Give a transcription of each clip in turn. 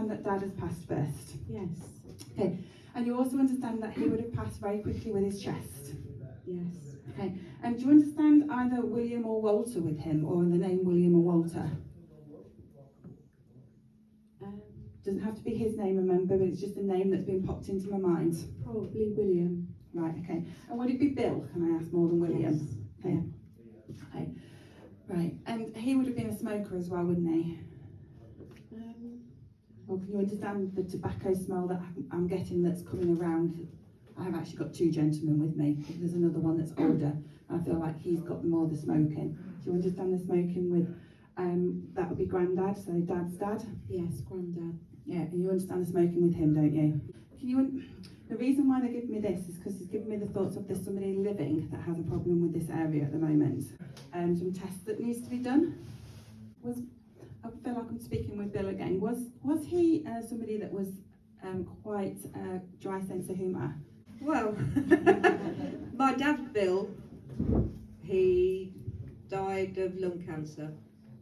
understand that Dad has passed first? Yes. Okay. And you also understand that he would have passed very quickly with his chest? Yes. Okay. And do you understand either William or Walter with him, or the name William or Walter? Doesn't have to be his name, remember, but it's just a name that's been popped into my mind. Probably William. Right, okay. And would it be Bill, can I ask, more than William? Yes. Okay. Okay. Right. And he would have been a smoker as well, wouldn't he? Or can you understand the tobacco smell that I'm getting that's coming around? I have actually got two gentlemen with me. There's another one that's older. I feel like he's got more of the smoking. Do you understand the smoking with, that would be Grandad, so Dad's dad? Yes, Grandad. Yeah, and you understand the smoking with him, don't you? The reason why they're giving me this is because it's giving me the thoughts of there's somebody living that has a problem with this area at the moment. Some tests that needs to be done. I feel like I'm speaking with Bill again. Was he somebody that was quite dry sense of humour? Well, my dad, Bill, he died of lung cancer.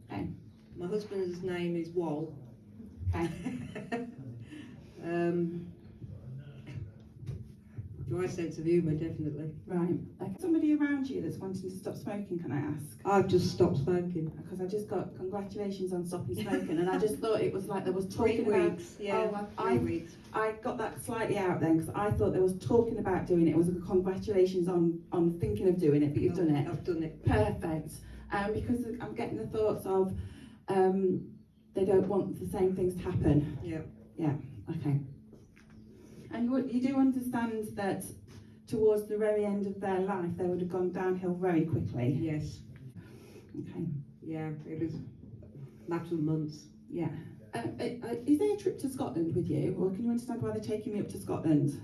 Okay. My husband's name is Wal. Okay. Dry sense of humour, definitely. Right. Okay. Somebody around you that's wanting to stop smoking, can I ask? I've just stopped smoking. Because I just got congratulations on stopping smoking, and I just thought it was like there was 3 talking about. weeks, yeah. Oh, 3 weeks. I got that slightly out then, because I thought there was talking about doing it. It was a congratulations on thinking of doing it, but you've done it. I've done it. Perfect. Because I'm getting the thoughts of they don't want the same things to happen. Yeah. Yeah. Okay. And you do understand that towards the very end of their life, they would have gone downhill very quickly. Yes. Okay. Yeah, it was a matter of months. Yeah. Is there a trip to Scotland with you, or can you understand why they're taking me up to Scotland?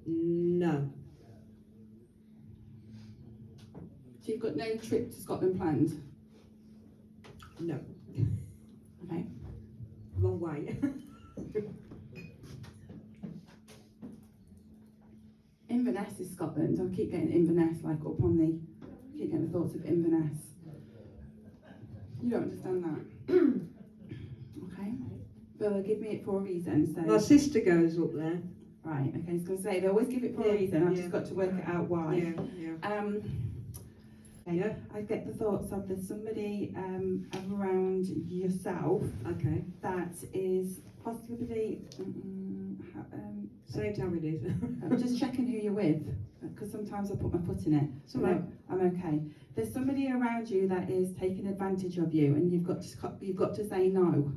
No. So you've got no trip to Scotland planned? No. Okay. Wrong way. Inverness is Scotland. I keep getting Inverness like up on the. I keep getting the thoughts of Inverness. You don't understand that. Okay. Well, they'll give me it for a reason. So. My sister goes up there. Right. Okay. I was going to say they always give it for a reason. I've just got to work it out why. Yeah. Yeah. Okay. Yeah. I get the thoughts of there's somebody around yourself. Okay. That is possibly. Say it how it is. I'm just checking who you're with, because sometimes I put my foot in it. It's all right. I'm okay. There's somebody around you that is taking advantage of you, and you've got to say no.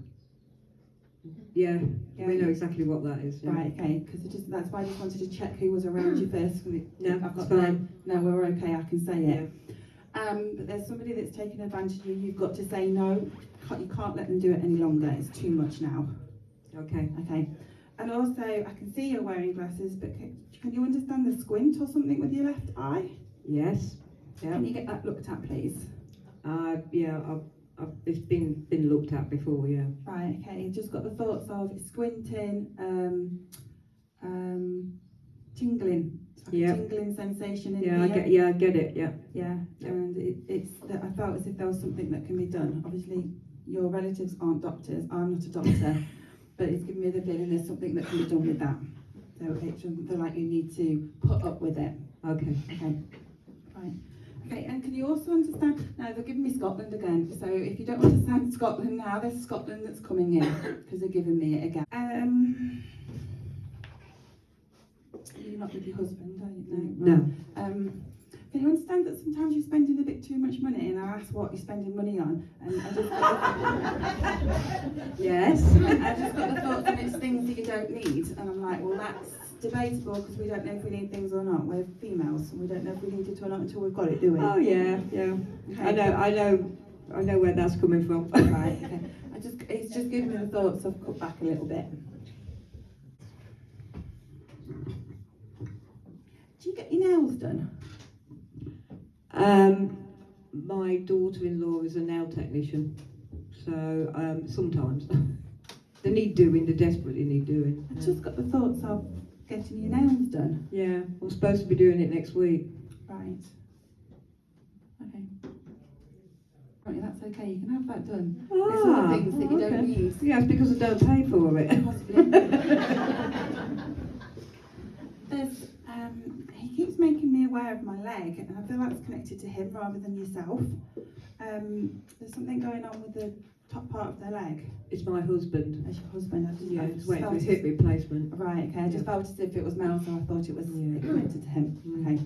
Yeah, Yeah. we know exactly what that is. Yeah. Right, okay, because that's why I just wanted to check who was around you first. No, I've it's got fine. no, we're okay, I can say it. Yeah. But there's somebody that's taking advantage of you, you've got to say no. You can't let them do it any longer, it's too much now. Okay. Okay. And also, I can see you're wearing glasses, but can you understand the squint or something with your left eye? Yes. Yeah. Can you get that looked at, please? Yeah. It's been looked at before. Yeah. Right. Okay. You've just got the thoughts of squinting, tingling. It's like a tingling sensation in here. I get it. Yeah. Yeah. And it's that I felt as if there was something that can be done. Obviously, your relatives aren't doctors. I'm not a doctor. But it's giving me the feeling there's something that can be done with that. So it shouldn't feel like you need to put up with it. Okay. Okay. Right. Okay, and can you also understand, now they're giving me Scotland again, so if you don't understand Scotland now, there's Scotland that's coming in, because they're giving me it again. You're not with your husband, are you? No. Can you understand that sometimes you're spending a bit too much money, and I ask what you're spending money on, and I just Yes. I just got the thought that it's things that you don't need, and I'm like, well, that's debatable because we don't know if we need things or not. We're females, and we don't know if we need it or not until we've got it, do we? Oh yeah. Okay. I know where that's coming from. Right. Okay. It's just giving me the thoughts. I've cut back a little bit. Do you get your nails done? My daughter-in-law is a nail technician, so sometimes they need doing. They desperately need doing. I just got the thoughts of getting your nails done. Yeah, I'm supposed to be doing it next week. Right. Okay. Right, that's okay. You can have that done. It's all the things that you don't need Yeah, it's because I don't pay for it. Possibly. There's, he keeps making me aware of my leg, and I feel like it's connected to him rather than yourself. There's something going on with the top part of the leg. It's my husband. That's your husband. I just, Yeah, I he's just waiting for felt his hip replacement. Right, okay. I just Yeah. felt as if it was male, so I thought it was connected to him. Okay.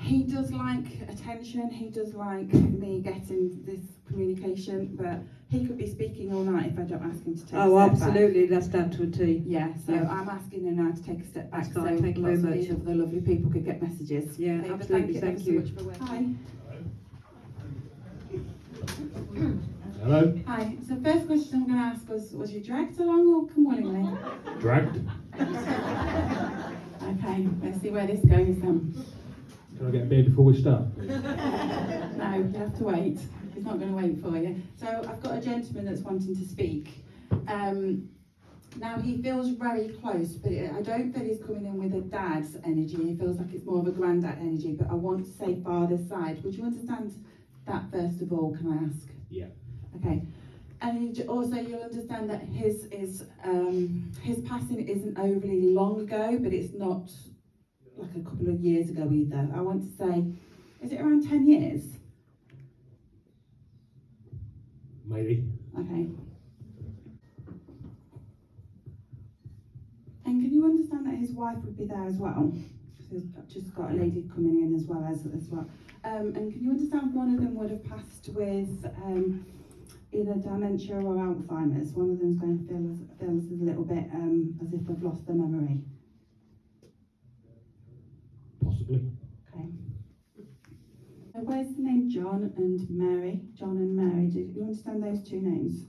He does like attention. He does like me getting this communication, but he could be speaking all night if I don't ask him to take a Oh, step absolutely. That's down to a T. back. Yeah, so Yeah. I'm asking him now to take a step back That's so fine, thank you very lots of much. these other lovely people could get messages. Yeah, Okay, but absolutely, Thank thank you. you. ever so much for working. Hello? Hi. Hi. So first question I'm going to ask was you dragged along or come willingly? Dragged? Okay, let's see where this goes then. Can I get a beer before we start? No, you have to wait. He's not going to wait for you. So I've got a gentleman that's wanting to speak. Now he feels very close, but I don't feel he's coming in with a dad's energy. He feels like it's more of a granddad energy, but I want to say father's side. Would you understand that first of all, can I ask? Yeah. Okay. And also you'll understand that his passing isn't overly long ago, but it's not like a couple of years ago either. I want to say, is it around 10 years? Maybe. Okay. And can you understand that his wife would be there as well? So I've just got a lady coming in as well. And can you understand one of them would have passed with either dementia or Alzheimer's? One of them's going to feel a little bit as if they've lost their memory. Possibly. Okay. So where's the name John and Mary? John and Mary. Do you understand those two names?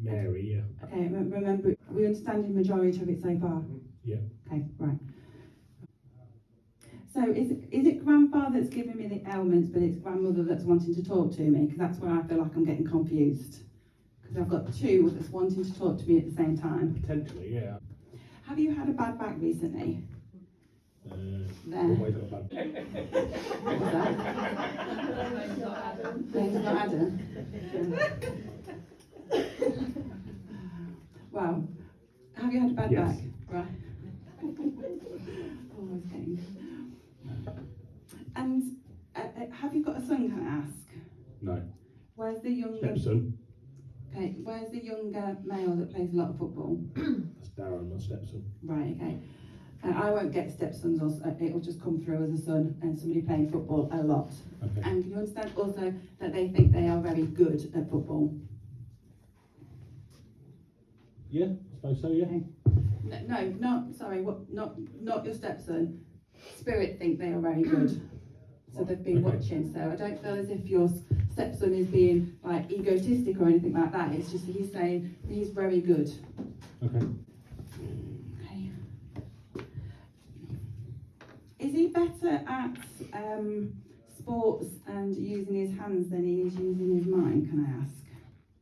Mary, yeah. Okay, remember, we understand the majority of it so far? Yeah. Okay, right. So is it grandfather that's giving me the ailments, but it's grandmother that's wanting to talk to me? Because that's where I feel like I'm getting confused. Because I've got two that's wanting to talk to me at the same time. Potentially, yeah. Have you had a bad back recently? There. Always got bad. What was that? Name's not Adam. Well, have you had a bad Yes. back? Right. Always getting. And have you got a son, can I ask? No. Where's the younger? Stepson. Okay, where's the younger male that plays a lot of football? That's Darren, my stepson. Right, okay. I won't get stepsons, or it'll just come through as a son and somebody playing football a lot. Okay. And can you understand also that they think they are very good at football? Yeah, I suppose so, yeah. No, not your stepson. Spirit think they are very good. So they've been Okay. watching. So I don't feel as if your stepson is being like egotistic or anything like that. It's just that he's saying he's very good. Okay. Okay. Is he better at sports and using his hands than he is using his mind, can I ask?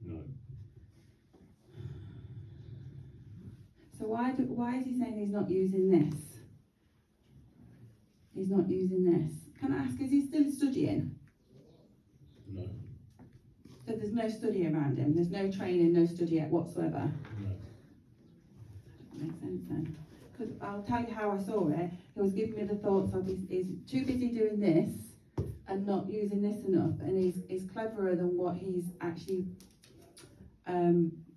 No. So why is he saying he's not using this? He's not using this. Can I ask, is he still studying? No. So there's no study around him, there's no training, no study whatsoever? No. That makes sense then. Because I'll tell you how I saw it. He was giving me the thoughts of he's too busy doing this and not using this enough, and he's cleverer than what he's actually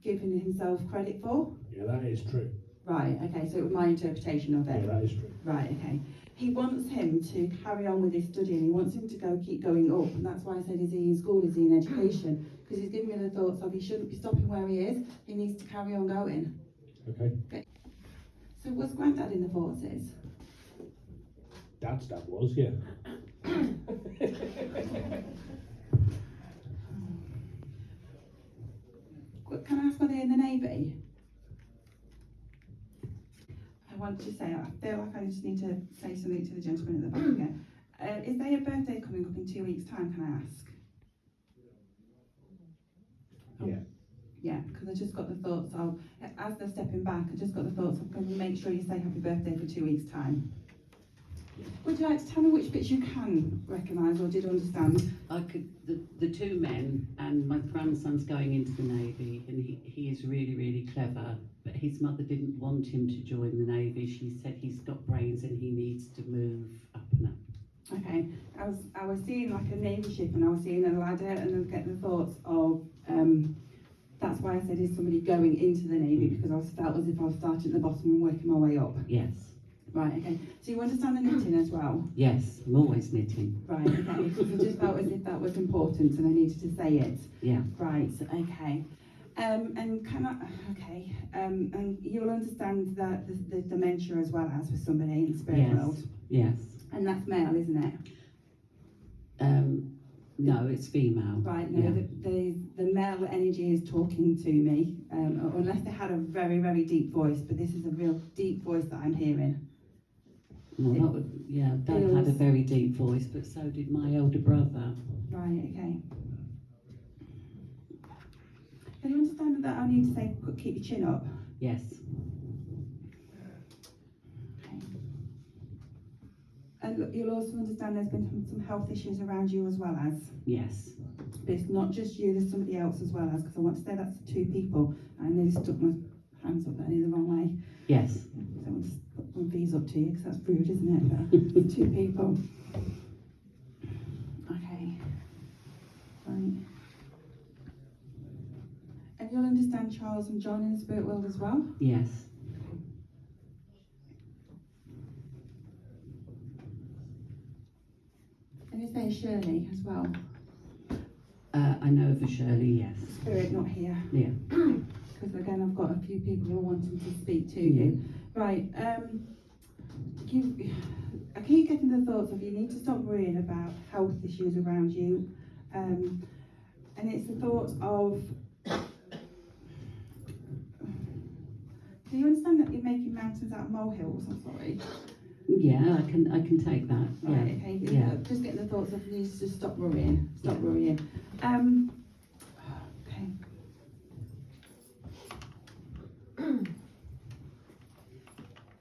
giving himself credit for. Yeah, that is true. Right, okay, so it was my interpretation of it. Yeah, that is true. Right, okay. He wants him to carry on with his studying. He wants him to keep going up, and that's why I said, is he in school, is he in education? Because he's giving me the thoughts of he shouldn't be stopping where he is. He needs to carry on going. Okay. So was Granddad in the forces? Dad's dad was, yeah. Can I ask, were they in the Navy? I want to say, I feel like I just need to say something to the gentleman at the back again. Is their birthday coming up in 2 weeks' time, can I ask? Yeah. Yeah, because I just got the thoughts of, as they're stepping back, I just got the thoughts of, can you make sure you say happy birthday for 2 weeks' time? Would you like to tell me which bits you can recognise or did understand? I could, the two men and my grandson son's going into the Navy, and he is really, really clever, but his mother didn't want him to join the Navy. She said he's got brains and he needs to move up and up. Okay, I was seeing like a navy ship, and I was seeing a ladder, and I was getting the thoughts of, that's why I said, is somebody going into the Navy, because I felt as if I was starting at the bottom and working my way up. Yes, Right, okay. So you understand the knitting as well? yes, I'm always knitting. Right, okay. So I just felt as if that was important and I needed to say it. Yeah, Right, okay. And can I, okay, and you'll understand that the dementia as well as for somebody in the spirit Yes. world. yes. And that's male, isn't it? No, it's female. Right, no, Yeah. the male energy is talking to me, unless they had a very, very deep voice, but this is a real deep voice that I'm hearing. Well, that would, yeah, Dad had a feels- very deep voice, but so did my elder brother. Right, okay. Can you understand that I need to say, keep your chin up? Yes, Okay. And look, you'll also understand there's been some health issues around you as well as, yes, but it's not just you, there's somebody else as well as, because I want to say that's two people. I nearly stuck my hands up there the wrong way. yes. I don't want to put one of these up to you, because that's rude, isn't it? But it's two people. Okay. Right. And you'll understand Charles and John in the spirit world as well? Yes. And is there Shirley as well? I know of a Shirley, yes. Spirit not here. Yeah. Because again, I've got a few people who are wanting to speak to you. Right, I keep getting the thoughts of you need to stop worrying about health issues around you. And it's the thought of, do you understand that you're making mountains out of molehills? I'm sorry. Yeah, I can take that. Yeah. Right, okay. Yeah. Just getting the thoughts of you need to just stop worrying. Stop Yeah. worrying. Okay.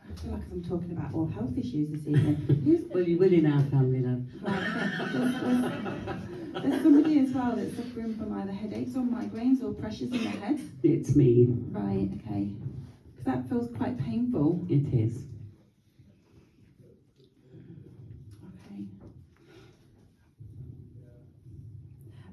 I feel like I'm talking about all health issues this evening. Well, you will in our family, love. There's somebody as well that's suffering from either headaches or migraines or pressures in the head. It's me. Right, okay. Because that feels quite painful. It is. Okay.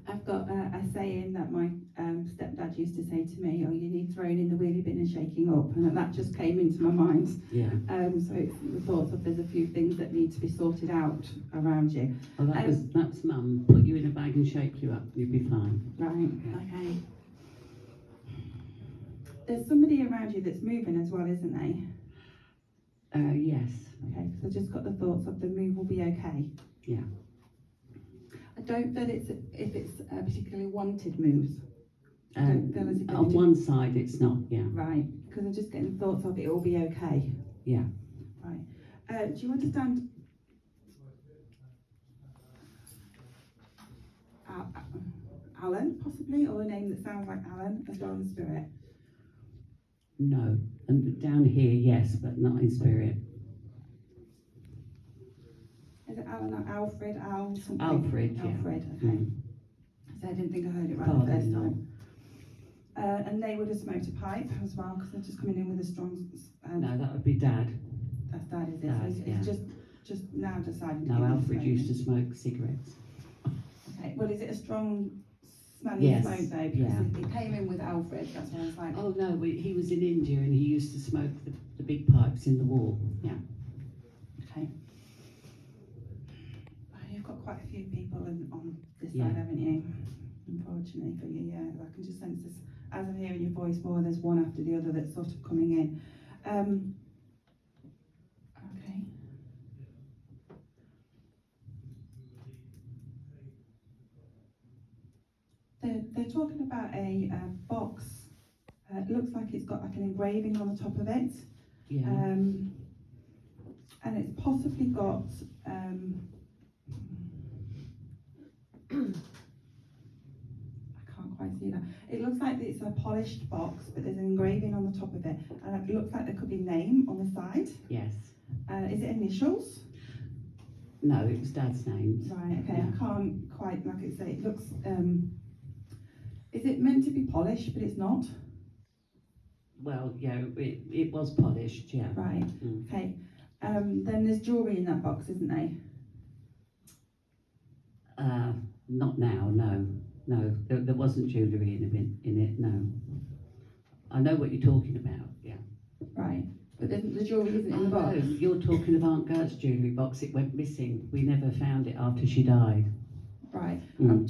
I've got a saying that my stepdad used to say to me, oh, you need throwing in the wheelie bin and shaking up, and that just came into my mind. Yeah. So it's the thoughts of there's a few things that need to be sorted out around you. Oh, that was Mum. Put you in a bag and shake you up. You'll be fine. Right, okay. There's somebody around you that's moving as well, isn't they? Yes. Okay, so I've just got the thoughts of the move will be okay. Yeah. I don't feel if it's a particularly wanted move. I don't feel as if On one side, it's not. Yeah. Right, because I'm just getting thoughts of it will be okay. Yeah. Right. Do you understand? Alan, possibly, or a name that sounds like Alan as well in spirit? No. And down here, yes, but not in spirit. Is it Alan or Alfred? Al something? Alfred, yeah. Alfred, okay. Mm. So I didn't think I heard it right the Pardon, first no. time. And they would have smoked a pipe as well, because they're just coming in with a strong. No, that would be Dad. That's Dad, is it? Dad, So it's yeah. just now decided. No, Alfred used to smoke cigarettes. Okay. Well, is it a strong smelling Yes, smoke though? Because yeah. it came in with Alfred. That's why I was like. Oh no, he was in India and he used to smoke the big pipes in the wall. Yeah. Okay. Oh, you've got quite a few people on this Yeah. side, haven't you? Unfortunately for you, yeah. I can just sense this. As I'm hearing your voice more, there's one after the other that's sort of coming in. Okay. They're talking about a box. It looks like it's got like an engraving on the top of it. Yeah. And it's possibly got I can't quite see that. It looks like it's a polished box, but there's an engraving on the top of it, and it looks like there could be name on the side. Yes. Is it initials? No, it was Dad's name. Right. Okay. Yeah. I can't quite like it say. It looks Is it meant to be polished, but it's not? Well, yeah, it was polished, yeah. Right, Mm. okay. Then there's jewellery in that box, isn't there? Not now, no. No, there wasn't jewellery in it, no. I know what you're talking about, yeah. Right, but the jewellery isn't in the Oh, box? no, you're talking of Aunt Gert's jewellery box. It went missing. We never found it after she died. Right, Mm.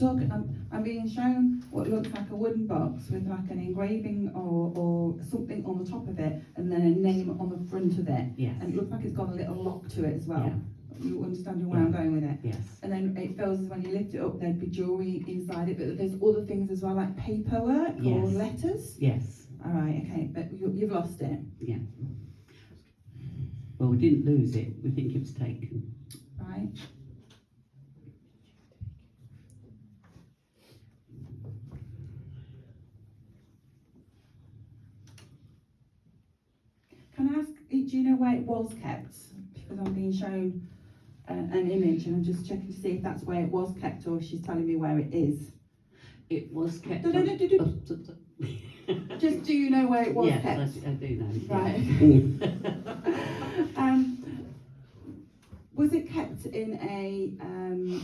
I'm being shown what looks like a wooden box with like an engraving or something on the top of it, and then a name on the front of it. Yes. And it looks like it's got a little lock to it as well. Yeah. You understanding where I'm going with it? Yes. And then it feels as when you lift it up, there'd be jewellery inside it, but there's other things as well, like paperwork or Yes. letters. Yes. All right, okay, but you've lost it. Yeah. Well, we didn't lose it. We think it was taken. Right. Can I ask, do you know where it was kept? Because I'm being shown an image and I'm just checking to see if that's where it was kept or if she's telling me where it is. It was kept. Just do you know where it was yes, kept? I do know. Right. Was it kept in a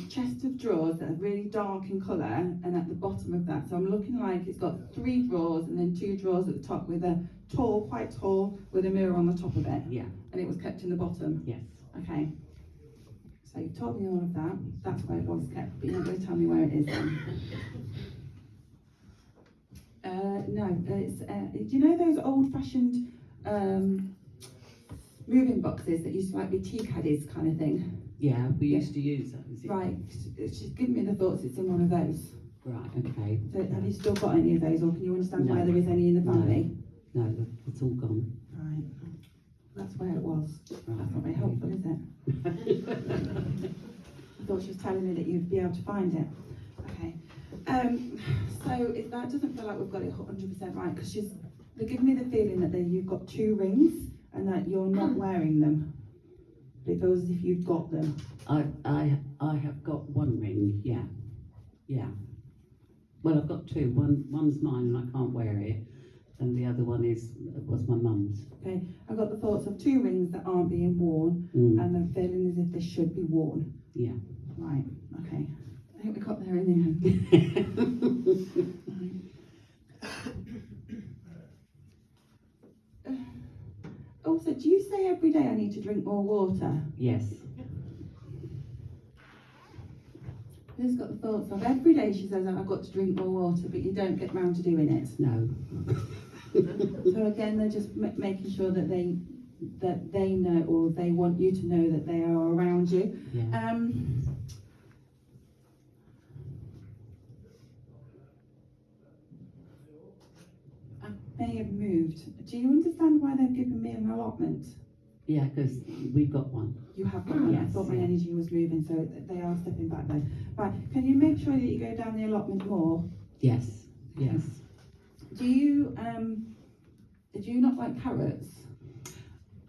chest of drawers that are really dark in colour, and at the bottom of that, so I'm looking like it's got 3 drawers and then 2 drawers at the top with a quite tall, with a mirror on the top of it? Yeah. And it was kept in the bottom? Yes. Okay. So you've told me all of that, that's where it was kept, but you're not going to tell me where it is then? No, it's, do you know those old-fashioned moving boxes that used to like be tea caddies kind of thing? Yeah, we used to use those. Yeah. Right, she's given me the thoughts it's in one of those. Right, okay. So have you still got any of those, or can you understand No. why there is any in the family? No, it's all gone. Right, that's where it was. Right. That's not very helpful, is it? I thought she was telling me that you'd be able to find it. Okay. So that doesn't feel like we've got it 100% right, because they're giving me the feeling that you've got 2 rings and that you're not wearing them. But it feels as if you've got them. I have got 1 ring, yeah. Yeah. Well, I've got 2. One's mine and I can't wear it, and the other one was my mum's. Okay, I've got the thoughts of 2 rings that aren't being worn, Mm. and I'm feeling as if they should be worn. Yeah. Right, okay. I think we got there in the end. Also, do you say every day I need to drink more water? Yes. Who's got the thoughts of every day she says I've got to drink more water, but you don't get round to doing it? No. So again, they're just making sure that they know, or they want you to know that they are around you. Yeah. I may have moved. Do you understand why they've given me an allotment? Yeah, because we've got one. You have got one. I Yes, thought my yeah. energy was moving, so they are stepping back there. Right, can you make sure that you go down the allotment more? Yes. Yes. Do you not like carrots?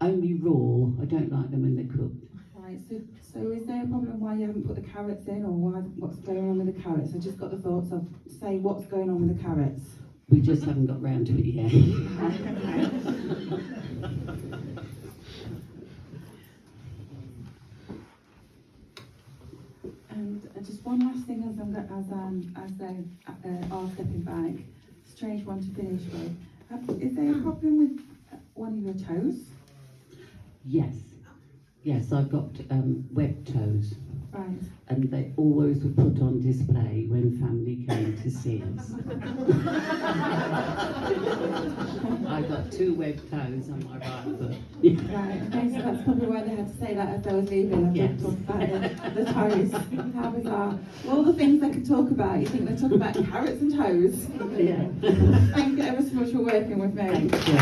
Only raw. I don't like them when they're cooked. Right, so is there a problem why you haven't put the carrots in, or what's going on with the carrots? I just got the thoughts of, say, what's going on with the carrots? We just haven't got round to it yet. And just one last thing as they are stepping back, strange one to finish with. Is there a problem with one of your toes? Yes. Yes, I've got webbed toes, Right. and they always were put on display when family came to see us. I've got 2 webbed toes on my right foot. Right, okay, so that's probably why they had to say that as I was leaving. I Yes. talked about the toes. How bizarre. All the things they could talk about, you think they're talking about carrots and toes. Yeah. Thank you ever so much for working with me. Thank you.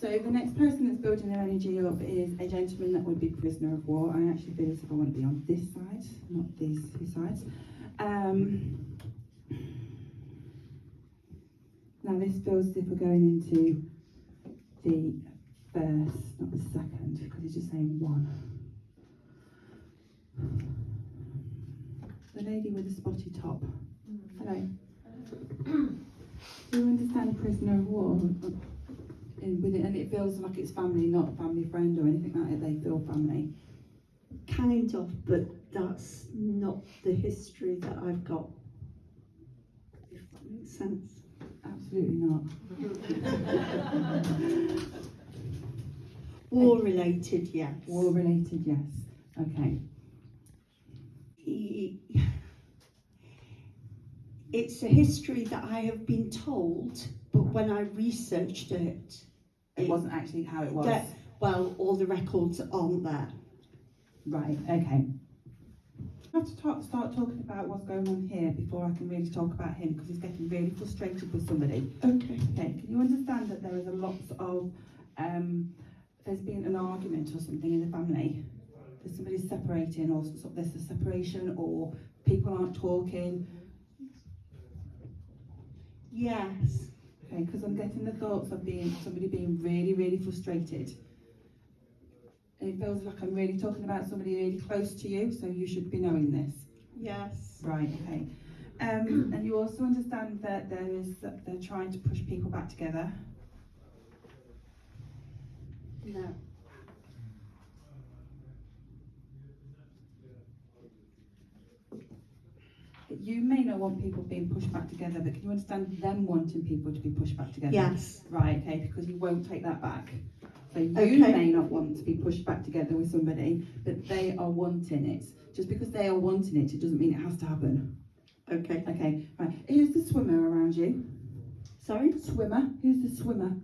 So the next person that's building their energy up is a gentleman that would be prisoner of war. I actually feel as if I want to be on this side, not these 2 sides. Now this feels as if we're going into the first, not the second, because it's just saying 1. the lady with the spotty top. Hello. Do you understand prisoner of war? With it, and it feels like it's family, not a family friend or anything like that. They feel family. Kind of, but that's not the history that I've got. If that makes sense. Absolutely not. War related, yes. War related, yes. Okay. It's a history that I have been told, but when I researched it, It wasn't actually how it was. well, all the records aren't there. Right, okay. I have to start talking about what's going on here before I can really talk about him, because he's getting really frustrated with somebody. Okay. Okay, can you understand that there is a lot of, there's been an argument or something in the family? There's somebody separating, or there's a separation, or people aren't talking? Yes. Okay, because I'm getting the thoughts of somebody being really, really frustrated. And it feels like I'm really talking about somebody really close to you, so you should be knowing this. Yes. Right, okay. And you also understand that they're trying to push people back together. No. You may not want people being pushed back together, but can you understand them wanting people to be pushed back together? Yes. Right, okay, because you won't take that back. So you Okay. may not want to be pushed back together with somebody, but they are wanting it. Just because they are wanting it, it doesn't mean it has to happen. Okay. Okay, right. Who's the swimmer around you? Sorry? Swimmer? Who's the swimmer?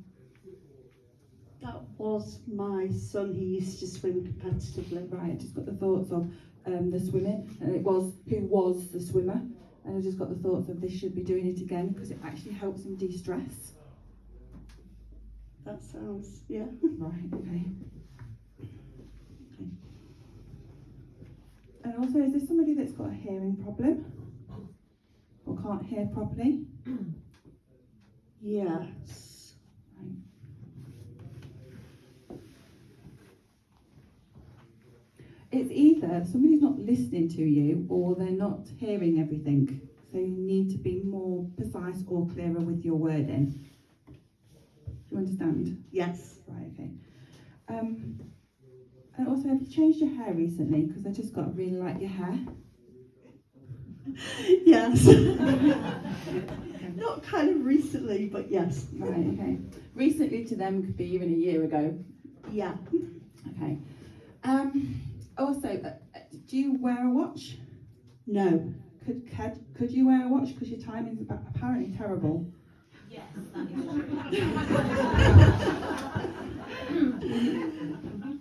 That was my son. He used to swim competitively. Right, I just got the thoughts of the swimming, and it was who was the swimmer, and I just got the thoughts of they should be doing it again because it actually helps them de-stress. That sounds, yeah. Right, okay. Okay. And also, is this somebody that's got a hearing problem or can't hear properly? Yes. Right. It's either somebody's not listening to you or they're not hearing everything. So you need to be more precise or clearer with your wording. Do you understand? Yes. Right, okay. And also, have you changed your hair recently? Because I just got really like your hair. Yes. Not kind of recently, but yes. Right, okay. Recently to them could be even a year ago. Yeah. Okay. Also, do you wear a watch? No. Could you wear a watch? Because your timing's apparently terrible. Yes, that is true.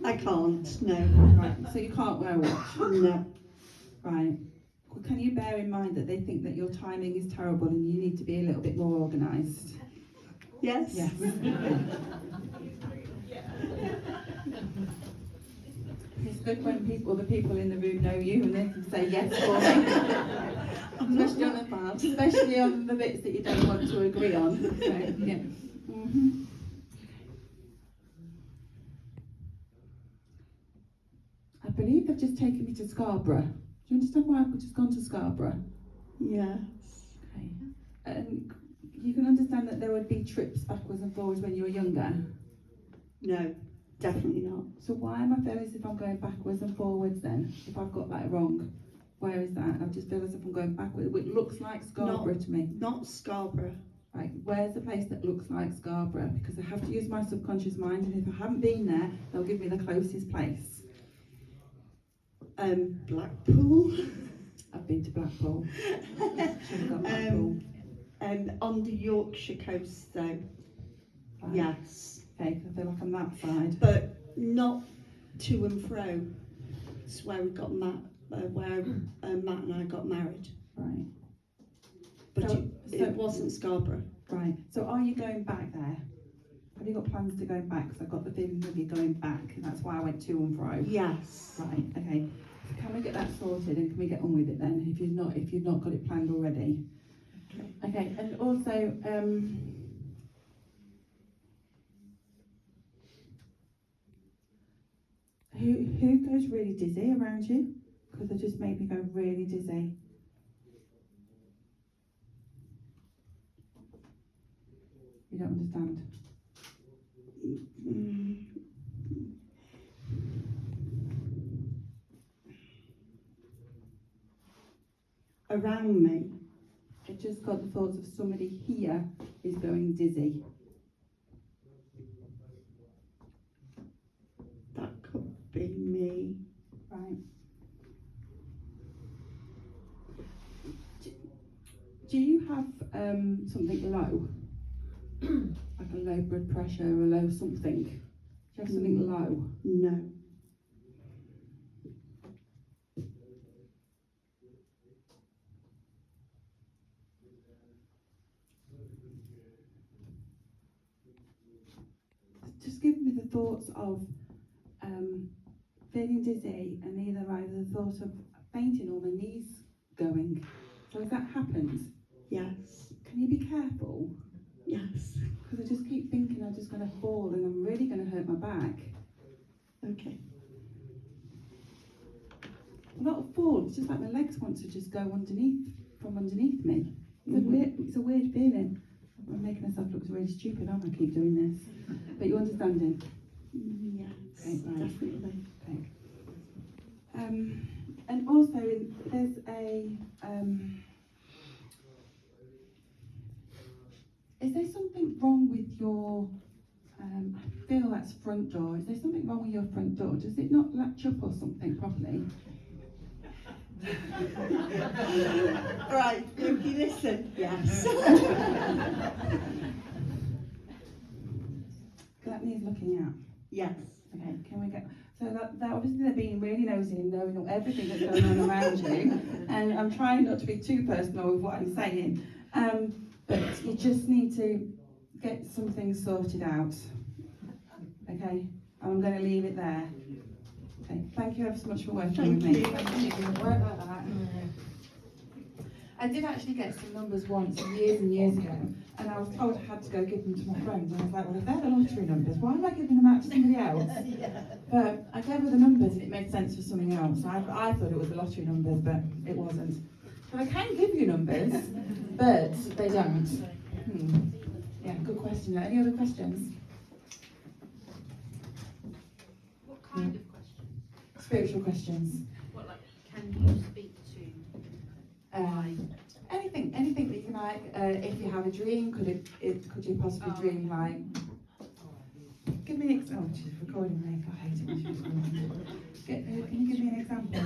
I can't. No. Right, so you can't wear a watch. No. Right. Well, can you bear in mind that they think that your timing is terrible and you need to be a little bit more organised? Yes. Yes. It's good when the people in the room know you and they can say yes for me. Especially on the bits that you don't want to agree on. So, yeah. Mm-hmm. I believe they've just taken me to Scarborough. Do you understand why I've just gone to Scarborough? Yes. Okay. And you can understand that there would be trips backwards and forwards when you were younger. No. Definitely not. So why am I feeling as if I'm going backwards and forwards then? If I've got that wrong, where is that? I just feel as if I'm going backwards. It looks like Scarborough to me. Not Scarborough. Right, where's the place that looks like Scarborough? Because I have to use my subconscious mind, and if I haven't been there, they'll give me the closest place. Blackpool. I've been to Blackpool. Should have got Blackpool. On the Yorkshire coast though. Right. Yes. Okay, I feel like I'm that side. But not to and fro. It's where we got Matt and I got married. Right. But So- it wasn't Scarborough. Right. So are you going back there? Have you got plans to go back? Because I got the feeling that you're going back, and that's why I went to and fro. Yes. Right. Okay. So can we get that sorted, and can we get on with it then? If you've not got it planned already. Okay. Okay. And also, who goes really dizzy around you? Because it just made me go really dizzy. You don't understand? Mm. Around me. I just got the thoughts of somebody here is going dizzy. That could be me. Right. Do you have something low? Like a low blood pressure or a low something? Do you have something low? No. Just give me the thoughts of feeling dizzy and either the thought of fainting or the knees going. So has that happened? Yes. Can you be careful? Yes. Because I just keep thinking I'm just going to fall and I'm really going to hurt my back. Okay. Not a fall, it's just like my legs want to just go from underneath me. It's a weird feeling. I'm making myself look really stupid, aren't I? I keep doing this. But you understand it? Yes. Okay, right. Definitely. Okay. And also, there's is there something wrong with your, I feel that's front door. Is there something wrong with your front door? Does it not latch up or something properly? Right, Ruby, listen. Yes. That needs looking at. Yes. Okay, can we go? So that obviously they're being really nosy and knowing everything that's going on around you. And I'm trying not to be too personal with what I'm saying. But you just need to get some things sorted out. Okay? I'm going to leave it there. Okay, thank you ever so much for working with me. Thank you. Work like that. I did actually get some numbers once, years and years ago, and I was told I had to go give them to my friends, and I was like, well, if they're the lottery numbers, why am I giving them out to somebody else? But I gave her the numbers and it made sense for something else. I thought it was the lottery numbers, but it wasn't. But I can give you numbers, but they don't. Yeah, good question. Any other questions? What kind of questions? Spiritual questions. What, like, can you speak to why? Anything that you like. If you have a dream, could you possibly dream like? Give me an example. Oh, she's recording me. I hate it when she's recording. Can you give me an example?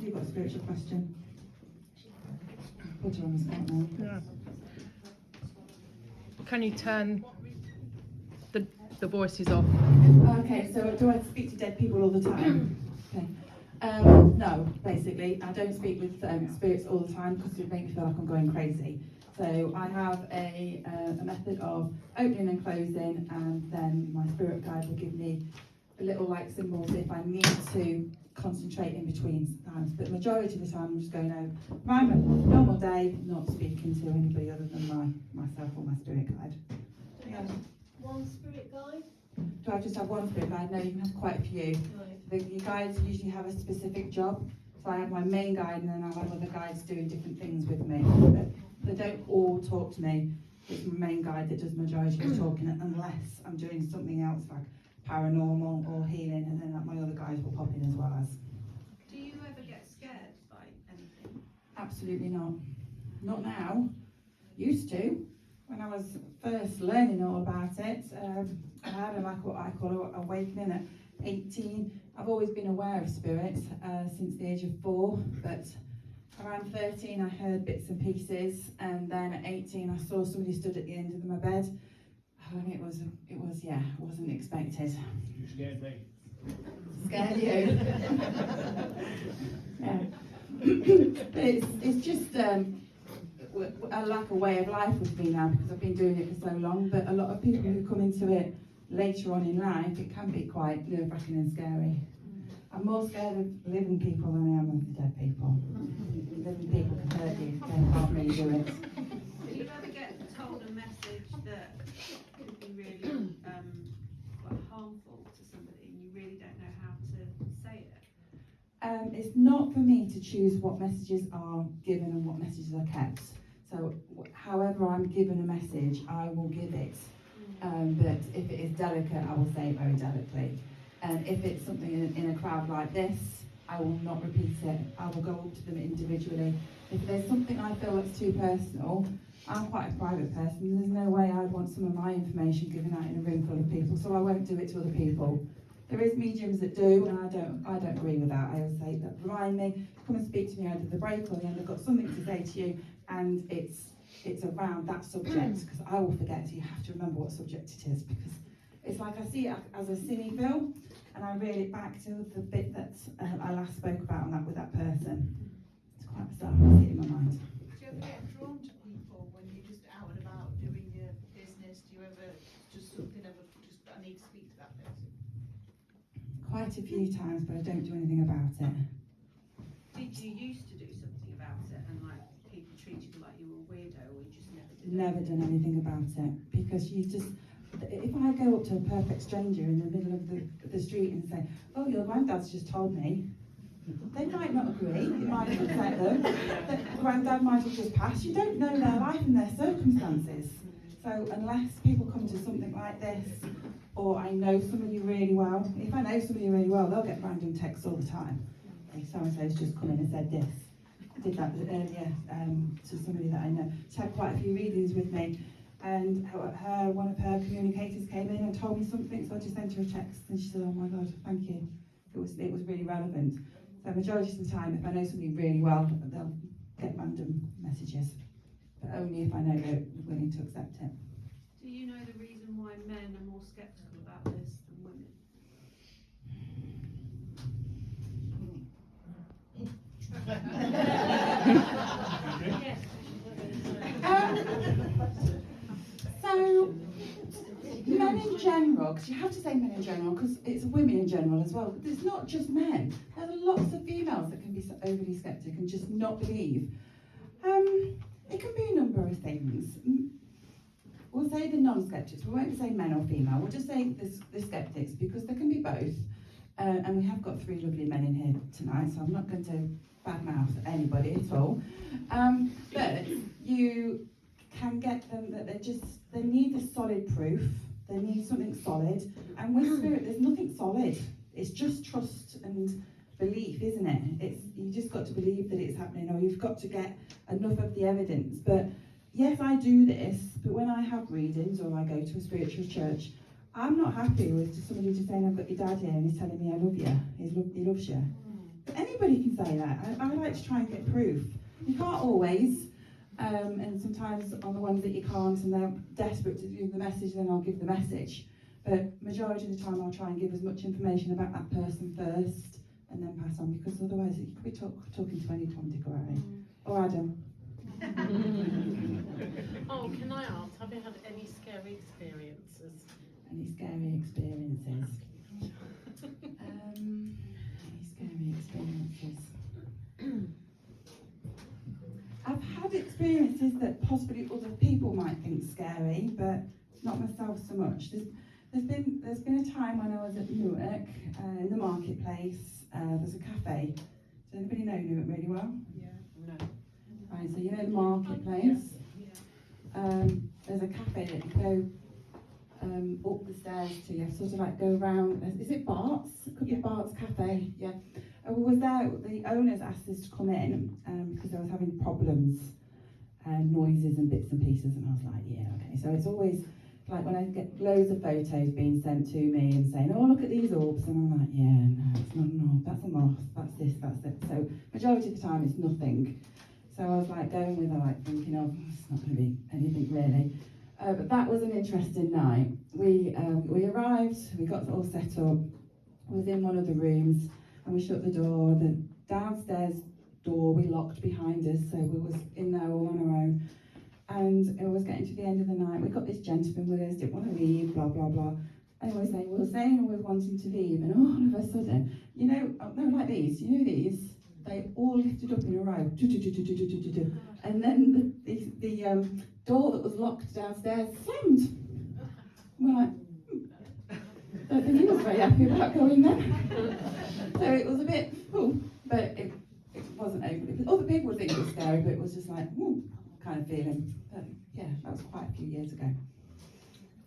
You've got a spiritual question. Put her on the spot now. Yeah. Can you turn the voices off? Okay, so do I speak to dead people all the time? Okay. No, basically, I don't speak with spirits all the time because it makes me feel like I'm going crazy. So I have a method of opening and closing, and then my spirit guide will give me a little like symbols if I need to concentrate in between times. But the majority of the time I'm just going over my normal day, not speaking to anybody other than myself or my spirit guide. Yeah. One spirit guide? Do I just have one spirit guide? No, you can have quite a few. The guides usually have a specific job. So I have my main guide and then I have other guides doing different things with me. But they don't all talk to me. It's my main guide that does the majority of the talking unless I'm doing something else like paranormal or healing, and then my other guides will pop in as well as. Do you ever get scared by anything? Absolutely not. Not now. Used to. When I was first learning all about it, I had what I call an awakening at 18. I've always been aware of spirits since the age of 4, but around 13 I heard bits and pieces, and then at 18 I saw somebody stood at the end of my bed, and it wasn't expected. You scared me. Scared you? Yeah. It's just like a way of life with me now because I've been doing it for so long, but a lot of people who come into it later on in life, it can be quite nerve-wracking and scary. I'm more scared of living people than I am of the dead people. Living people can hurt you, they can't really do it. Do you ever get told a message that could be really harmful to somebody and you really don't know how to say it? It's not for me to choose what messages are given and what messages are kept. So however I'm given a message, I will give it. But if it is delicate, I will say it very delicately. And if it's something in a crowd like this, I will not repeat it. I will go up to them individually. If there's something I feel that's too personal, I'm quite a private person. There's no way I'd want some of my information given out in a room full of people, so I won't do it to other people. There is mediums that do, and I don't agree with that. I always say that remind me, come and speak to me either the break or the end. I've got something to say to you, and it's around that subject, because I will forget. So you have to remember what subject it is, because it's like I see it as a cine film, and I reel it back to the bit that I last spoke about on that with that person. It's quite bizarre. I see it in my mind. Do you ever get drawn to people when you're just out and about doing your business? Do you ever just something I need to speak to that person? Quite a few times, but I don't do anything about it. Did you used to do something about it and like people treated you like you were a weirdo, or you just never did? Never done anything about it, because you just, if I go up to a perfect stranger in the middle of the street and say, oh, your granddad's just told me, they might not agree, it might upset them, that granddad might have just passed. You don't know their life and their circumstances. So unless people come to something like this, or I know somebody really well, if I know somebody really well, they'll get random texts all the time. Like, so-and-so's just come in and said this. I did that earlier to somebody that I know. She had quite a few readings with me, and one of her communicators came in and told me something, so I just sent her a text, and she said, oh my God, thank you. It was really relevant. So majority of the time, if I know somebody really well, they'll get random messages, but only if I know they're willing to accept it. Do you know the reason why men are more sceptical about this than women? Yes. So, men in general, because you have to say men in general, because it's women in general as well. It's not just men. There's lots of females that can be overly sceptic and just not believe. It can be a number of things. We'll say the non-skeptics. We won't say men or female. We'll just say the skeptics, because there can be both. And we have got 3 lovely men in here tonight, so I'm not going to badmouth anybody at all. But you can get them that they need the solid proof. They need something solid. And with spirit, there's nothing solid. It's just trust and belief, isn't it? You just got to believe that it's happening, or you've got to get enough of the evidence. But yes, I do this, but when I have readings or I go to a spiritual church, I'm not happy with somebody just saying, I've got your dad here and he's telling me I love you. He loves you. But anybody can say that. I like to try and get proof. You can't always, and sometimes on the ones that you can't and they're desperate to give the message, then I'll give the message. But majority of the time I'll try and give as much information about that person first and then pass on, because otherwise you could be talking to any Tom, Dick or Harry. Or Adam. Oh, can I ask, have you had any scary experiences? Any scary experiences? Any scary experiences? I've had experiences that possibly other people might think scary, but not myself so much. There's been a time when I was at Newark, in the marketplace. There's a cafe. Does anybody know Newark really well? Yeah. No. Right, so you know the marketplace. There's a cafe that you go up the stairs to. You sort of like go around. Is it Bart's? It could be Bart's Cafe. Yeah. And we was there. The owners asked us to come in because I was having problems, noises and bits and pieces, and I was like, yeah, okay. So it's always like when I get loads of photos being sent to me and saying, oh, look at these orbs, and I'm like, yeah, no, it's not an orb. That's a moth. That's this. That's it. So majority of the time, it's nothing. So I was like going with her, like thinking, oh, it's not going to be anything really. But that was an interesting night. We arrived, we got all set up, I was in one of the rooms, and we shut the door. The downstairs door we locked behind us, so we was in there all on our own. And it was getting to the end of the night. We got this gentleman with us, didn't want to leave, blah, blah, blah. Anyways, they were saying we were wanting to leave, and all of a sudden, you know, no, like these, you know these? They all lifted up in a row, and then the door that was locked downstairs slammed. We're like, don't think he was very happy about going there. So it was a bit, but it wasn't overly. Other people would think it was scary, but it was just like, kind of feeling. But yeah, that was quite a few years ago.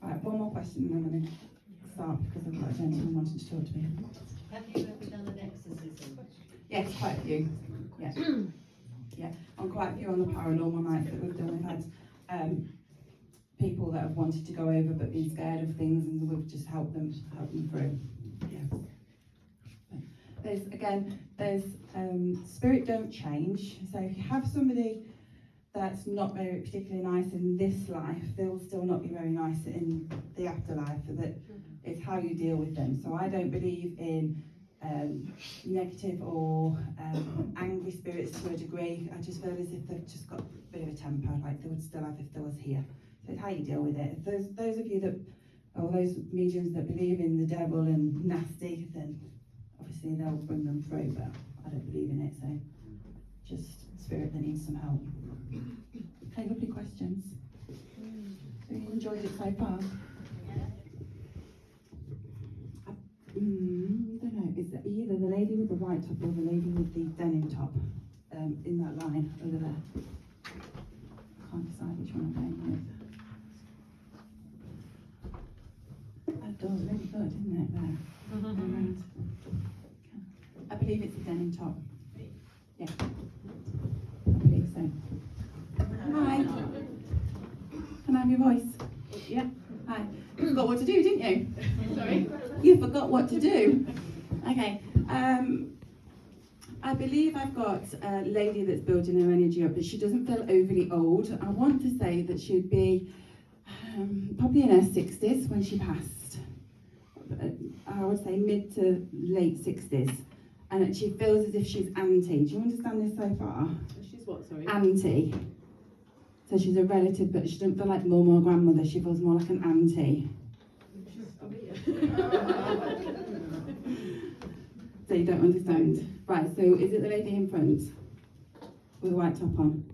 Right, one more question and then I'm going to start because I've got a gentleman wanting to talk to me. Have you ever done an exorcism? Yes, quite a few. Yeah. Yeah, on quite a few on the paranormal nights that we've done. We've had people that have wanted to go over but been scared of things, and we've just helped them through. Yeah. There's spirit don't change. So if you have somebody that's not very particularly nice in this life, they will still not be very nice in the afterlife. That it's how you deal with them. So I don't believe in negative or angry spirits to a degree. I just feel as if they've just got a bit of a temper, like they would still have if they was here. So it's how you deal with it. If those of you that, or those mediums that believe in the devil and nasty, then obviously they'll bring them through, but I don't believe in it, so just spirit that needs some help. Okay, lovely questions. So you enjoyed it so far? I don't know, is it either the lady with the white top or the lady with the denim top in that line over there? I can't decide which one I'm going with. That door's really good, isn't it, there? Around. I believe it's a denim top. Yeah, I believe so. Hi. Can I have your voice? Yeah. Hi. You forgot what to do, didn't you? Sorry? You forgot what to do. Okay. I believe I've got a lady that's building her energy up, but she doesn't feel overly old. I want to say that she'd be probably in her 60s when she passed. I would say mid to late 60s. And that she feels as if she's auntie. Do you understand this so far? She's what, sorry? Auntie. So she's a relative, but she doesn't feel like mum or grandmother. She feels more like an auntie. So you don't understand. Right, so is it the lady in front with the white top on?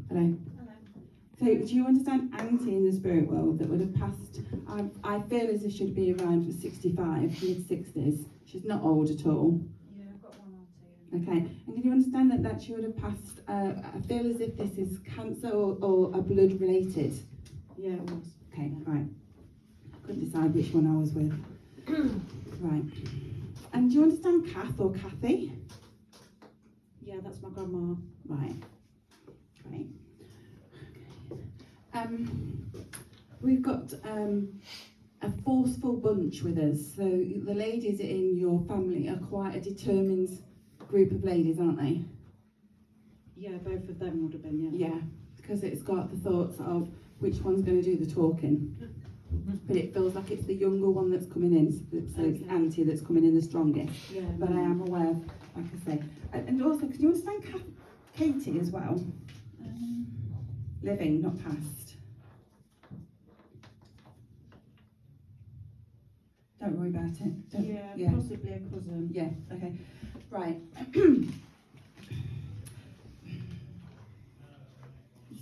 Hello? So do you understand auntie in the spirit world that would have passed? I feel as if she'd be around 65, mid-60s. She's not old at all. Yeah, I've got one auntie. Okay, and can you understand that she would have passed, I feel as if this is cancer or a blood related? Yeah, it was. Okay, right. Couldn't decide which one I was with. Right. And do you understand Kath or Kathy? Yeah, that's my grandma. Right. Great. We've got a forceful bunch with us. So the ladies in your family are quite a determined group of ladies, aren't they? Yeah, both of them would have been, yeah. Yeah, because it's got the thoughts of which one's going to do the talking. But it feels like it's the younger one that's coming in, so it's auntie that's coming in the strongest. Yeah. But I am aware, like I say. And also, can you understand Katie as well? Living, not past. Don't worry about it. Yeah, possibly a cousin. Yeah, okay. Right.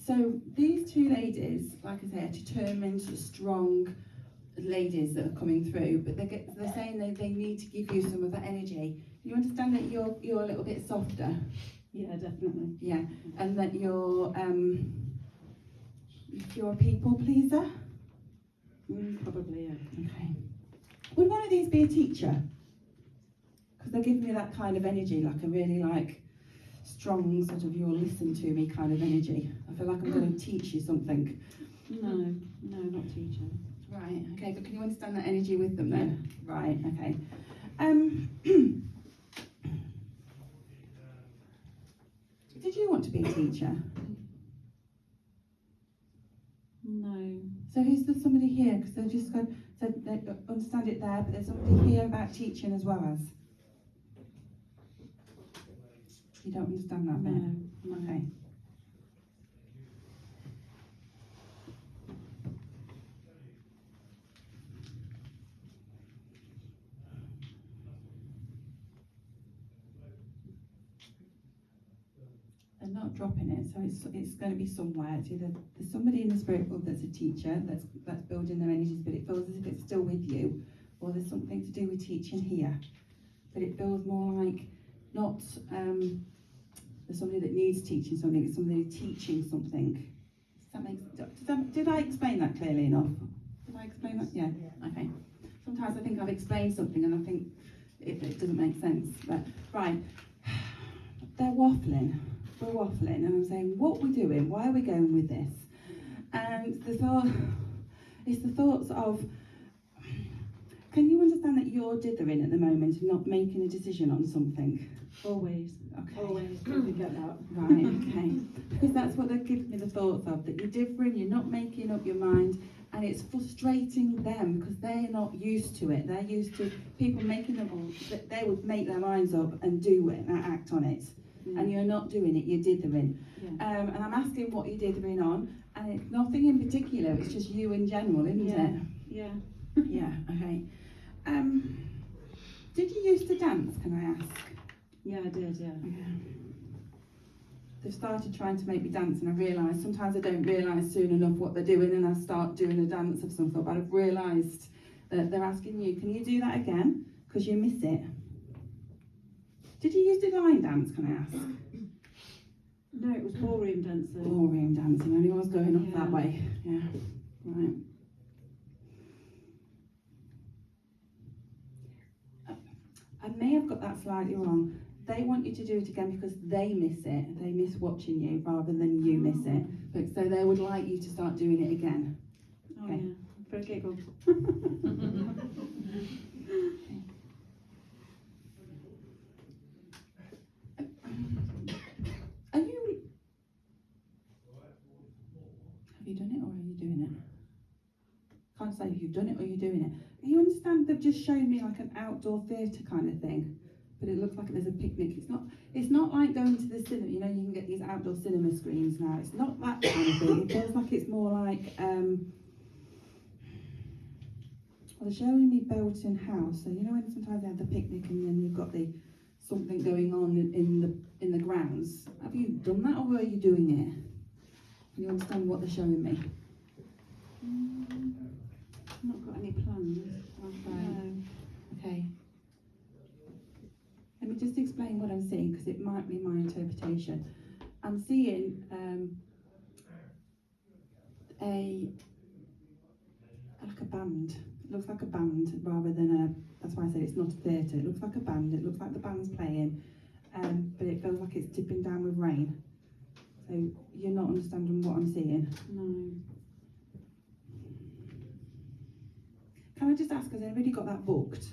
So these two ladies, like I say, are determined, strong ladies that are coming through, but they're saying they need to give you some of that energy. You understand that you're a little bit softer? Yeah, definitely. Yeah, and that you're a people pleaser? Probably, yeah. Okay. Would one of these be a teacher? Because they're giving me that kind of energy, like a really strong sort of you'll listen to me kind of energy. I feel like I'm going to teach you something. No, not teacher. Right, okay, but can you understand that energy with them then? Yeah. Right, okay. Did you want to be a teacher? No. So who's there somebody here? Because they just said they understand it there, but there's somebody here about teaching as well as. You don't understand that bit? No. Okay. They're not dropping it, so it's going to be somewhere. It's either there's somebody in the spirit world that's a teacher that's building their energies, but it feels as if it's still with you, or there's something to do with teaching here, but it feels more like not there's somebody that needs teaching something. It's somebody teaching something. Did I explain that clearly enough? Did I explain that? Yeah. Okay. Sometimes I think I've explained something and I think it doesn't make sense. But right, they're waffling. We're waffling, and I'm saying, what we're doing? Why are we going with this? And the thought is the thoughts of. Can you understand that you're dithering at the moment and not making a decision on something? Always. Okay. Always. Don't forget that. Right, okay. Because that's what they're giving me the thoughts of, that you're different, you're not making up your mind, and it's frustrating them because they're not used to it. They're used to people making them all, they would make their minds up and do it and act on it. And you're not doing it, you're dithering. Yeah. And I'm asking what you're dithering on, and it's nothing in particular, it's just you in general, isn't it? Yeah. Yeah, okay. Did you used to dance, can I ask? Yeah, I did, yeah. They've started trying to make me dance, and I realise sometimes I don't realise soon enough what they're doing, and I start doing a dance of some sort. But I've realised that they're asking you, can you do that again? Because you miss it. Did you used to line dance, can I ask? No, it was ballroom dancing. Ballroom dancing, only was going up that Yeah. way. Yeah, right. I may have got that slightly wrong. They want you to do it again because they miss it. They miss watching you rather than you miss it. But so they would like you to start doing it again. Oh, Okay. yeah. For a giggle. Are you? Have you done it or are you doing it? Can't say if you've done it or you're doing it. You understand? They've just shown me like an outdoor theatre kind of thing, but it looks like there's a picnic. It's not like going to the cinema. You know, you can get these outdoor cinema screens now. It's not that kind of thing. It feels like it's more like. Well, they're showing me Belton House. So you know when sometimes they have the picnic and then you've got the something going on in the grounds. Have you done that or are you doing it? Can you understand what they're showing me? Not got any plans. No. Okay. Let me just explain what I'm seeing because it might be my interpretation. I'm seeing like a band. It looks like a band rather than a. That's why I said it's not a theatre. It looks like a band. It looks like the band's playing, but it feels like it's dipping down with rain. So you're not understanding what I'm seeing. No. Can I just ask, has anybody got that booked?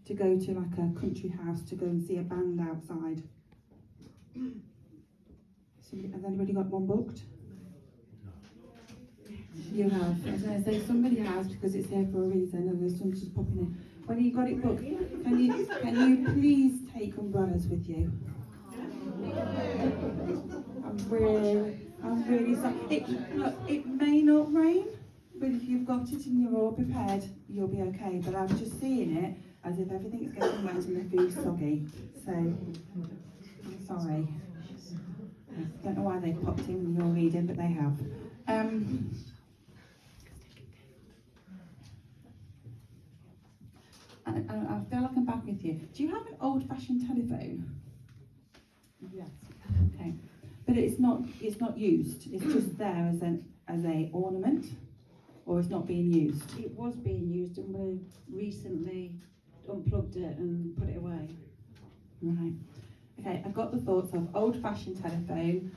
To go to like a country house to go and see a band outside? Has anybody got one booked? You have. I was going to say somebody has because it's here for a reason and there's some just popping in. When you got it booked, can you please take umbrellas with you? I'm really sorry. It may not rain, but if you've got it and you're all prepared, you'll be okay. But I'm just seeing it as if everything's getting wet and the food's soggy. So, I'm sorry. I don't know why they popped in when you're reading, but they have. I feel like I'm back with you. Do you have an old-fashioned telephone? Yes. Okay, but it's not used. It's just there as a ornament, or it's not being used. It was being used and we recently unplugged it and put it away. Right. Okay, I've got the thoughts of old-fashioned telephone,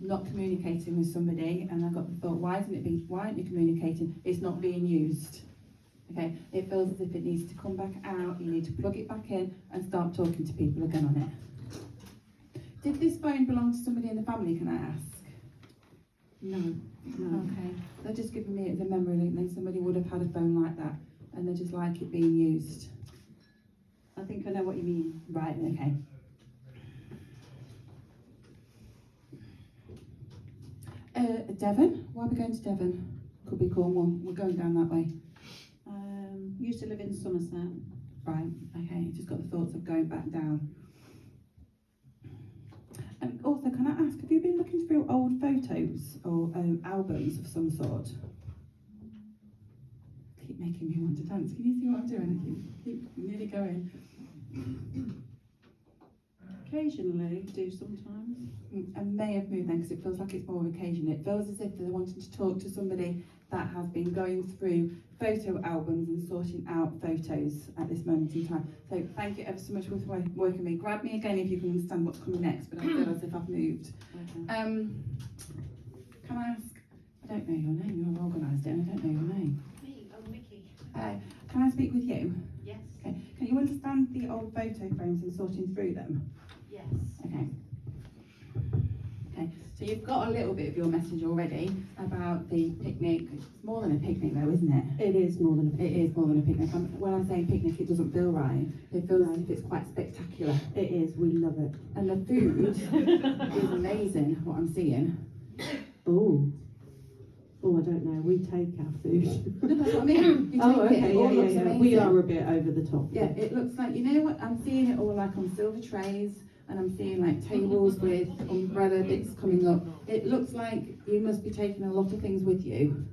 not communicating with somebody, and I've got the thought, why aren't you communicating? It's not being used. Okay, it feels as if it needs to come back out, you need to plug it back in and start talking to people again on it. Did this phone belong to somebody in the family, can I ask? No. Okay, they're just giving me it as a memory link, then somebody would have had a phone like that, and they just like it being used. I think I know what you mean. Right, okay. Devon, why are we going to Devon? Could be Cornwall, we're going down that way. Used to live in Somerset. Right, okay, just got the thoughts of going back down. And also, can I ask, have you been looking through old photos or albums of some sort? Keep making me want to dance. Can you see what I'm doing? I keep nearly going. Occasionally, do sometimes. I may have moved then because it feels like it's more occasion. It feels as if they're wanting to talk to somebody that has been going through photo albums and sorting out photos at this moment in time. So thank you ever so much for working with me. Grab me again if you can understand what's coming next, but I feel as if I've moved. Okay. Can I ask, I don't know your name, you're organised it and I don't know your name. Me, oh Mickey. Can I speak with you? Yes. Okay. Can you understand the old photo frames and sorting through them? Yes. Okay. Okay, so you've got a little bit of your message already about the picnic. It's more than a picnic though, isn't it? It is more than It is more than a picnic. When I'm saying picnic, it doesn't feel right. It feels as if it's quite spectacular. It is, we love it. And the food is amazing, what I'm seeing. Oh, I don't know, we take our food. No, that's what I mean. You take it, it all looks amazing. We are a bit over the top. Yeah, it looks like, you know what, I'm seeing it all like on silver trays, and I'm seeing like tables with umbrella bits coming up. It looks like you must be taking a lot of things with you.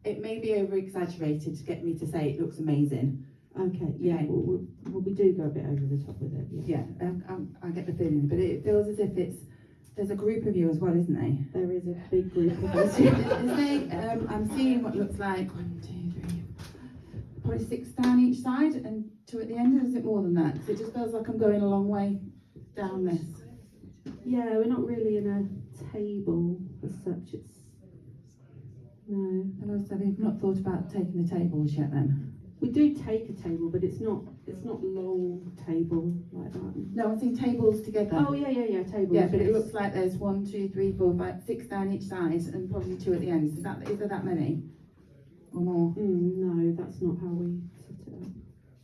It may be over exaggerated to get me to say it looks amazing. Okay, yeah, Okay. well, we do go a bit over the top with it, yeah. Yeah, I get the feeling, but it feels as if there's a group of you as well, isn't there? There is a big group of us. I'm seeing what looks like 1, 2, 3, probably 6 down each side and 2 at the end, or is it more than that? Because it just feels like I'm going a long way down this. Yeah, we're not really in a table as such, it's, no. And also, we've not thought about taking the tables yet then? We do take a table, but it's not long table like that. No, I'm seeing tables together. Oh, yeah, tables. Yeah, but it yes. looks like there's 1, 2, 3, 4, 5, 6 down each side and probably 2 at the end. Is there that many? Or more? No, that's not how we set it up.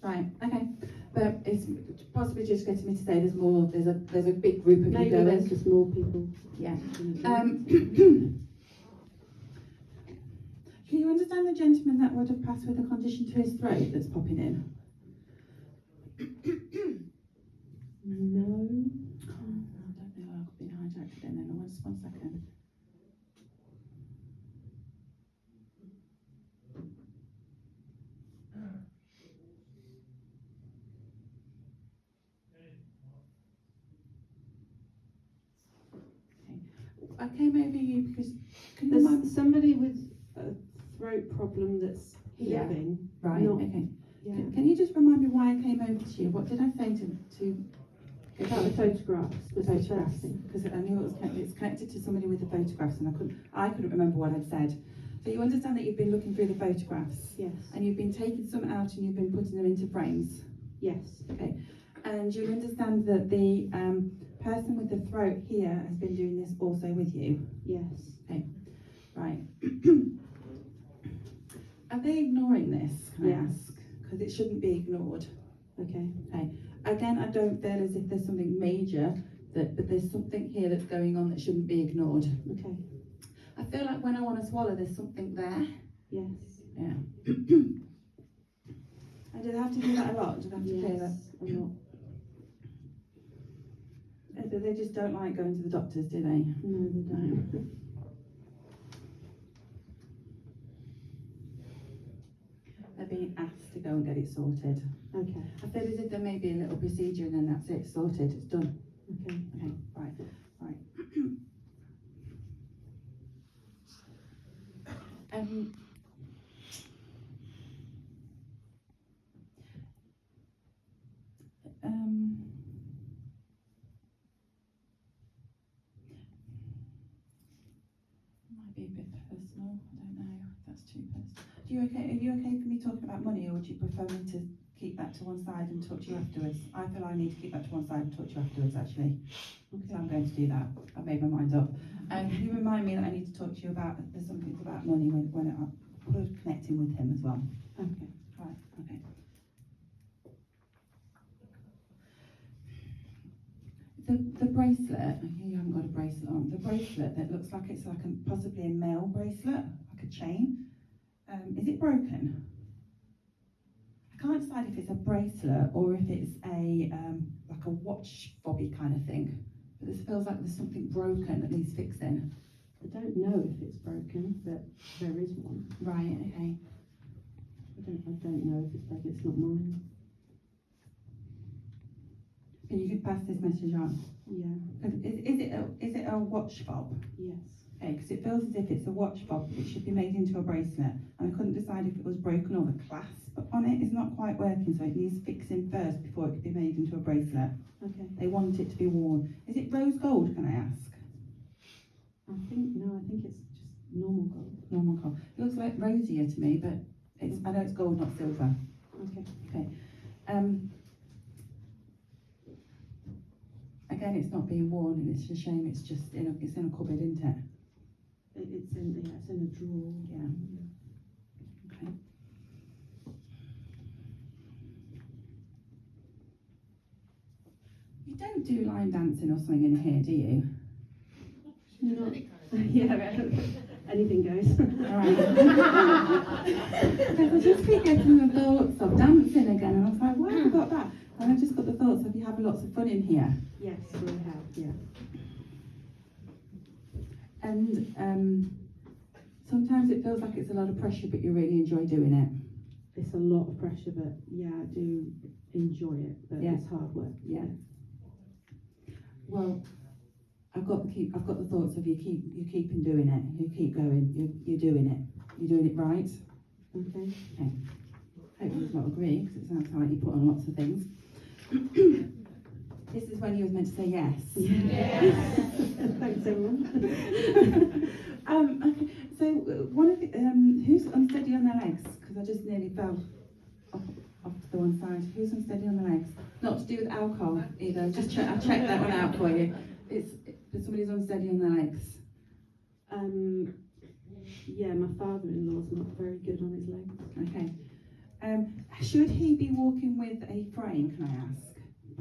Right, okay. But it's possibly just getting me to say there's more, there's a big group of Maybe you going. there's just more people. Yeah. Can you understand the gentleman that would have passed with a condition to his throat that's popping in? No. Oh, I don't know, I've been hijacked again then. Just 1 second. I came over you because can you There's remind somebody with a throat problem that's Yeah. living. Right, Not- okay. Yeah. Can you just remind me why I came over to you? What did I say to About the photographs. the was the first photographs? thing. Because I knew it's connected to somebody with the photographs, and I couldn't remember what I'd said. So you understand that you've been looking through the photographs, Yes. and you've been taking some out and you've been putting them into frames. Yes. Okay. And you understand that the person with the throat here has been doing this also with you. Yes. Right. Are they ignoring this? Can I Yes. ask? Because it shouldn't be ignored. Okay. Again, I don't feel as if there's something major, but there's something here that's going on that shouldn't be ignored. Okay. I feel like when I want to swallow, there's something there. Yes. Yeah. And do they have to do that a lot? Do they have to clear that? Yes. A lot. They just don't like going to the doctors, do they? No, they don't. They're being asked to go and get it sorted. Okay. I feel as if there may be a little procedure and then that's it, sorted, it's done. Okay. Okay, right. Might be a bit personal, I don't know if that's too personal. Are you okay for me talking about money, or would you prefer me to keep that to one side and talk to you afterwards? I feel I need to keep that to one side and talk to you afterwards, actually. So I'm going to do that. I've made my mind up. And can you remind me that I need to talk to you about, there's something about money when I'm connecting with him as well. Okay. Right, okay. The bracelet, you haven't got a bracelet on, the bracelet that looks like it's like possibly a male bracelet, like a chain, is it broken? I can't decide if it's a bracelet or if it's a like a watch fobby kind of thing, but this feels like there's something broken that needs fixing. I don't know if it's broken, but there is one. Right, okay. I don't know if it's broken. It's not mine. Can you pass this message on? Yeah, Is it a watch fob? yes. Okay, because it feels as if it's a watch fob. It should be made into a bracelet. And I couldn't decide if it was broken or the clasp on it is not quite working, so it needs fixing first before it can be made into a bracelet. Okay. They want it to be worn. Is it rose gold, can I ask? I think it's just normal gold. Normal gold. It looks like rosier to me, but I know it's gold, not silver. Okay. Okay. Again, it's not being worn, and it's a shame. It's just it's in a cupboard, isn't it? It's in a drawer. Yeah. Okay. You don't do line dancing or something in here, do you? No. Any kind of- Yeah, anything goes. Alright. Because I just keep getting the thoughts of dancing again, and I was like, why have I got that? And I just got the thoughts of you having lots of fun in here. Yes, we have, yeah. And sometimes it feels like it's a lot of pressure, but you really enjoy doing it. It's a lot of pressure, but yeah, I do enjoy it, but Yeah. it's hard work. Yeah. Well, I've got the thoughts of you keeping doing it. You keep going. You're doing it. You're doing it right. Okay. Hopefully you not agree, because it sounds like you put on lots of things. This is when you were meant to say yes. Thanks, everyone. Okay. So one of the, who's unsteady on their legs? Because I just nearly fell off to the one side. Who's unsteady on their legs? Not to do with alcohol either. I checked that one out for you. It's somebody's unsteady on their legs. Yeah, my father-in-law's not very good on his legs. Okay. Should he be walking with a frame? Can I ask?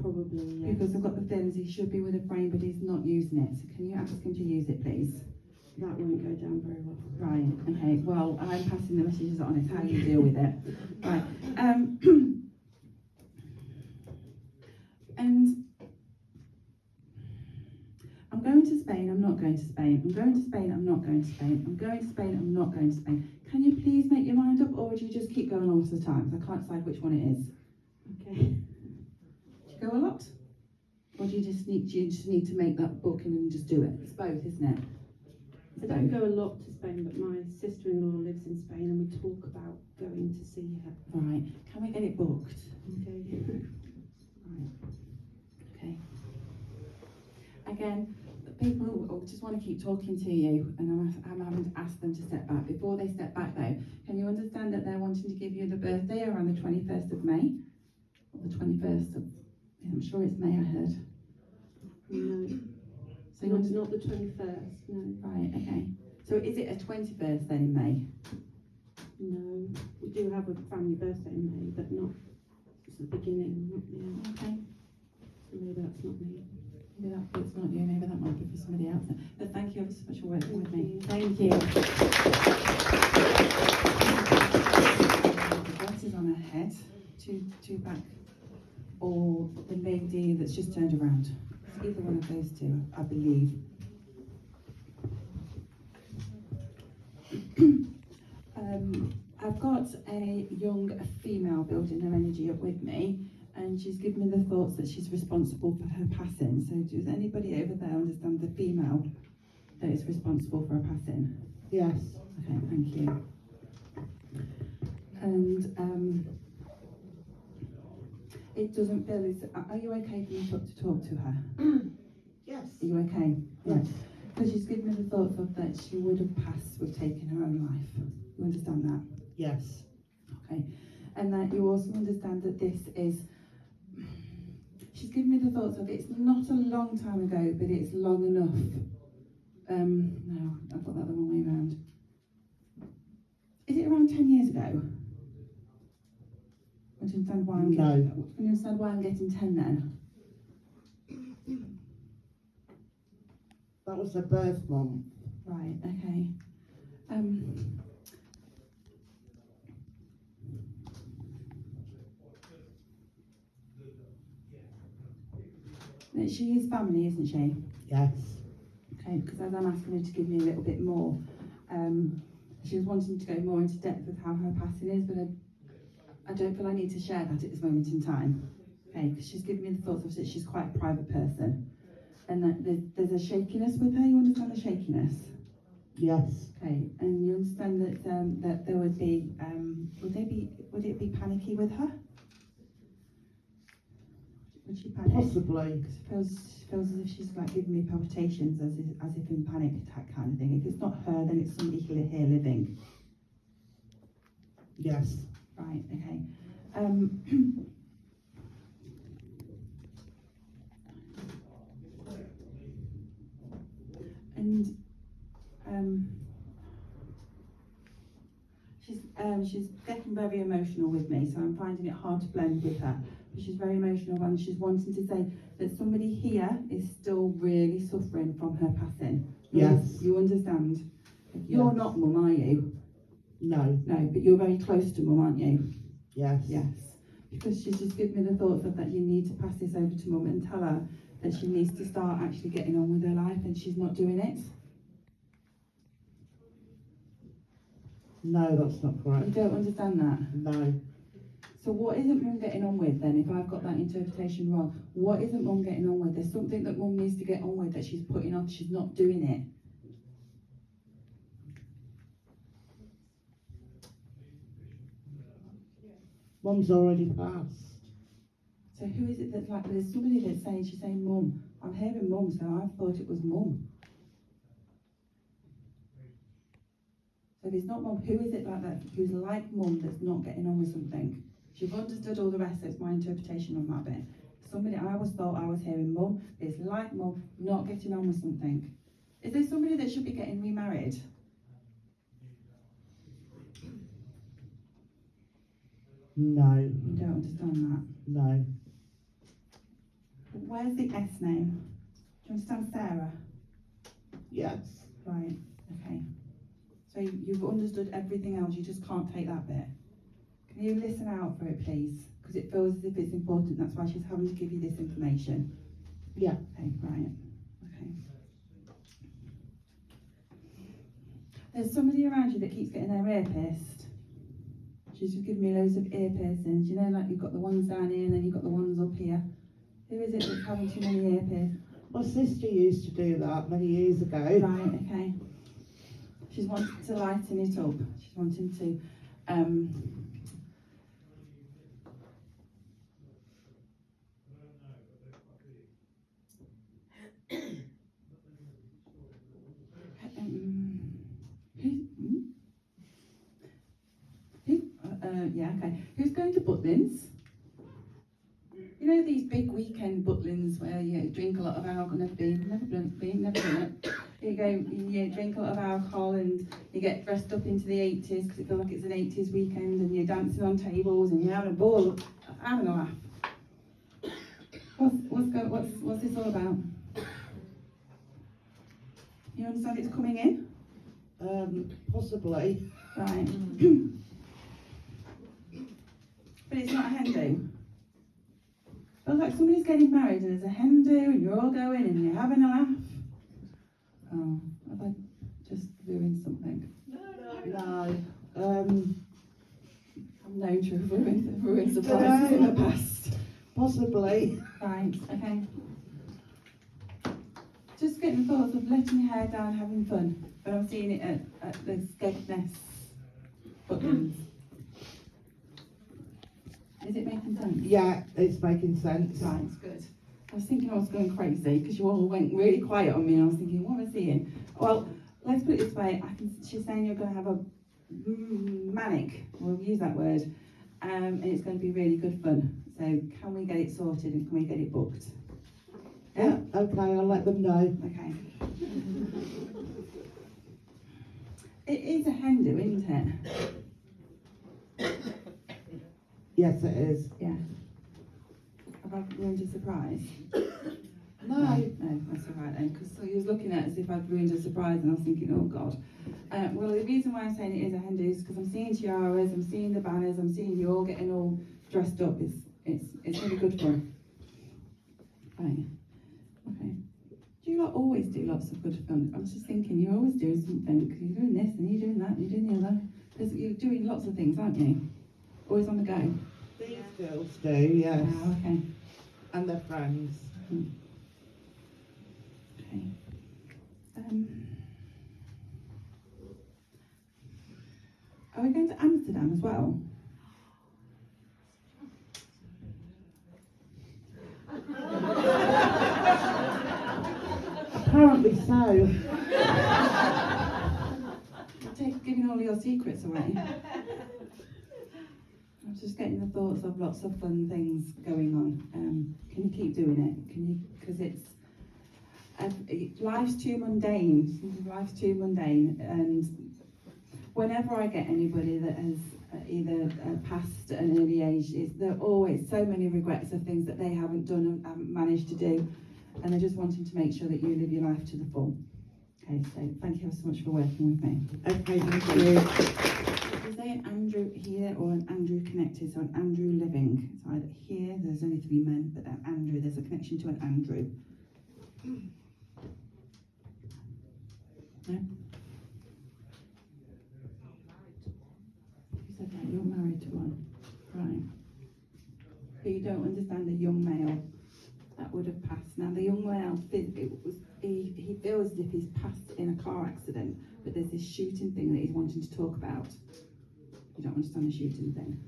Probably, yeah. Because I've got the feelings he should be with a frame, but he's not using it. So can you ask him to use it, please? That won't go down very well. Right. Okay. Well, I'm passing the messages on. It's how you deal with it. Right. And I'm going to Spain. I'm not going to Spain. I'm going to Spain. I'm not going to Spain. I'm going to Spain. I'm not going to Spain. Can you please make your mind up, or would you just keep going all the time? I can't decide which one it is. Okay. Do you go a lot, or do you just need to make that booking and just do it? It's both, isn't it? I don't go a lot to Spain, but my sister-in-law lives in Spain and we talk about going to see her. Right. Can we get it booked? Okay. Right. Okay. Again, people just want to keep talking to you, and I'm having to ask them to step back. Before they step back though, can you understand that they're wanting to give you the birthday around the 21st of May? Or the 21st of, I'm sure it's May, I heard. No. So you want to, Not the 21st, no. right, okay. So is it a 21st then in May? No. We do have a family birthday in May, but not, it's the beginning, not the end. Okay. So maybe that's not me. Maybe it's not you, maybe that might be for somebody else. But thank you ever so much for working with me. Thank Thank you. The glasses on her head, two back, or the lady that's just turned around. It's either one of those two, I believe. I've got a young female building her energy up with me, and she's given me the thoughts that she's responsible for her passing. So does anybody over there understand the female that is responsible for her passing? Yes. Okay, thank you. And it doesn't feel as, are you okay for me to talk to her? Yes. Are you okay? Yes. Because she's given me the thoughts of that she would have passed with taking her own life. You understand that? Yes. Okay. And that you also understand that this is, she's given me the thoughts of it's not a long time ago, but it's long enough. No, I've got that the wrong way around. Is it around 10 years ago? Do you understand why I'm getting, can you understand why I'm getting 10 then? That was her birth month. Right, okay. She is family, isn't she? Yes. Okay, because as I'm asking her to give me a little bit more, she was wanting to go more into depth with how her passing is, but I don't feel I need to share that at this moment in time. Okay, because she's given me the thoughts of that she's quite a private person. And that there's a shakiness with her. You understand the shakiness? Yes. Okay, and you understand that that there would be would it be panicky with her? Would she panic? Possibly. Because it feels as if she's like giving me palpitations, as if in panic attack kind of thing. If it's not her, then it's somebody here living. Yes. Right. Okay. And she's getting very emotional with me, so I'm finding it hard to blend with her. But she's very emotional and she's wanting to say that somebody here is still really suffering from her passing. Yes. You understand? You're Yes. not mum, are you? No. No, but you're very close to mum, aren't you? Yes. Yes. Because she's just given me the thoughts of that you need to pass this over to mum and tell her that she needs to start actually getting on with her life and she's not doing it. No, that's not You correct. don't understand that? No. So what isn't mum getting on with then, if I've got that interpretation wrong? What isn't mum getting on with? There's something that mum needs to get on with that she's putting off, she's not doing it. Mum's already passed. So who is it that's like, there's somebody that's saying, she's saying mum. I'm hearing mum, so I thought it was mum. So if it's not mum, who is it like that, who's like mum that's not getting on with something? You've understood all the rest, that's my interpretation on that bit. Somebody, I always thought I was hearing mum, it's like mum, not getting on with something. Is there somebody that should be getting remarried? No. You don't understand that. No. Where's the S name? Do you understand Sarah? Yes. Right, okay. So you've understood everything else, you just can't take that bit. Can you listen out for it, please? Because it feels as if it's important, that's why she's having to give you this information. Yeah. Okay, right, okay. There's somebody around you that keeps getting their ear pierced. She's just giving me loads of ear piercings. You know, like you've got the ones down here and then you've got the ones up here. Who is it that's having too many ear piercings? My sister used to do that many years ago. Right, okay. She's wanting to lighten it up. She's wanting to yeah, okay. Who's going to Butlins? You know these big weekend Butlins where you drink a lot of alcohol, never done it. You go, you drink a lot of alcohol and you get dressed up into the 80s because it feels like it's an 80s weekend and you're dancing on tables and you're having a ball, having a laugh. What's this all about? You understand it's coming in? Possibly. Right. But it's not a hen do. Feels like somebody's getting married and there's a hen do and you're all going and you're having a laugh. Oh, have I just ruined something? No. I'm known to have ruined surprises in the past. Possibly. Right, okay. Just getting thoughts of letting your hair down, having fun. But I'm seeing it at the Skegness Butlins. Is it making sense? Yeah, it's making sense. Right, it's good. I was thinking I was going crazy because you all went really quiet on me and I was thinking, what am I seeing? Well, let's put it this way. She's saying you're going to have a manic, we'll use that word, and it's going to be really good fun. So can we get it sorted and can we get it booked? Yeah, okay, I'll let them know. Okay. It is a hen do, isn't it? Yes, it is. Yeah. Have I ruined a surprise? No. No, that's all right then, because you was looking at it as if I'd ruined a surprise and I was thinking, oh God. Well, the reason why I'm saying it is a hen do is because I'm seeing tiaras, I'm seeing the banners, I'm seeing you all getting all dressed up. It's really good fun. Right. Okay. Do you always do lots of good fun? I was just thinking, you're always doing something, because you're doing this and you're doing that and you're doing the other. Because you're doing lots of things, aren't you? Always on the go. These girls do, yes. Oh, okay. and their friends. Okay. Are we going to Amsterdam as well? Apparently so. Giving all your secrets away. I'm just getting the thoughts of lots of fun things going on. Can you keep doing it? Can you? Because life's too mundane. Life's too mundane, and whenever I get anybody that has either passed at an early age, there are always so many regrets of things that they haven't done and haven't managed to do, and they're just wanting to make sure that you live your life to the full. Okay, so thank you so much for working with me. Okay, thank you. Is there an Andrew here or an Andrew connected? So an Andrew living. It's either here, there's only 3 men, but an Andrew, there's a connection to an Andrew. No? You said that you're married to one. Right. But you don't understand a young male that would have passed. Now the young male, he feels as if he's passed in a car accident, but there's this shooting thing that he's wanting to talk about. You don't understand the shooting thing.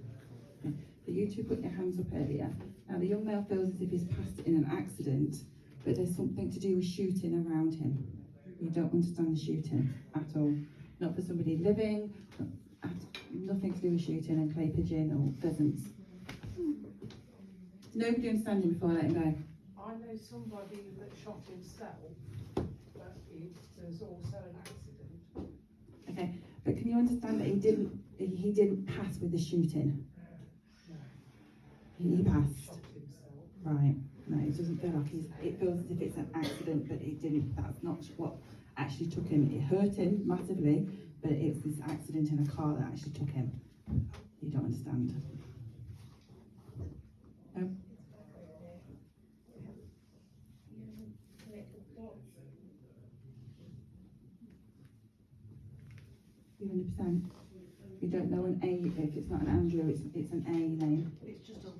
Okay. So you two put your hands up earlier. Now the young male feels as if he's passed in an accident, but there's something to do with shooting around him. You don't understand the shooting at all. Not for somebody living, nothing to do with shooting and clay pigeon or pheasants. Nobody understanding before I let him go. I know somebody that shot himself, but there's also an accident. Okay, but can you understand that he didn't pass with the shooting? He passed. Shot himself. Right. No, it doesn't feel like it feels as if it's an accident, but it didn't. That's not what actually took him. It hurt him massively, but it's this accident in a car that actually took him. You don't understand. No? You 100%. You don't know an A if it's not an Andrew. It's an A name. It's just a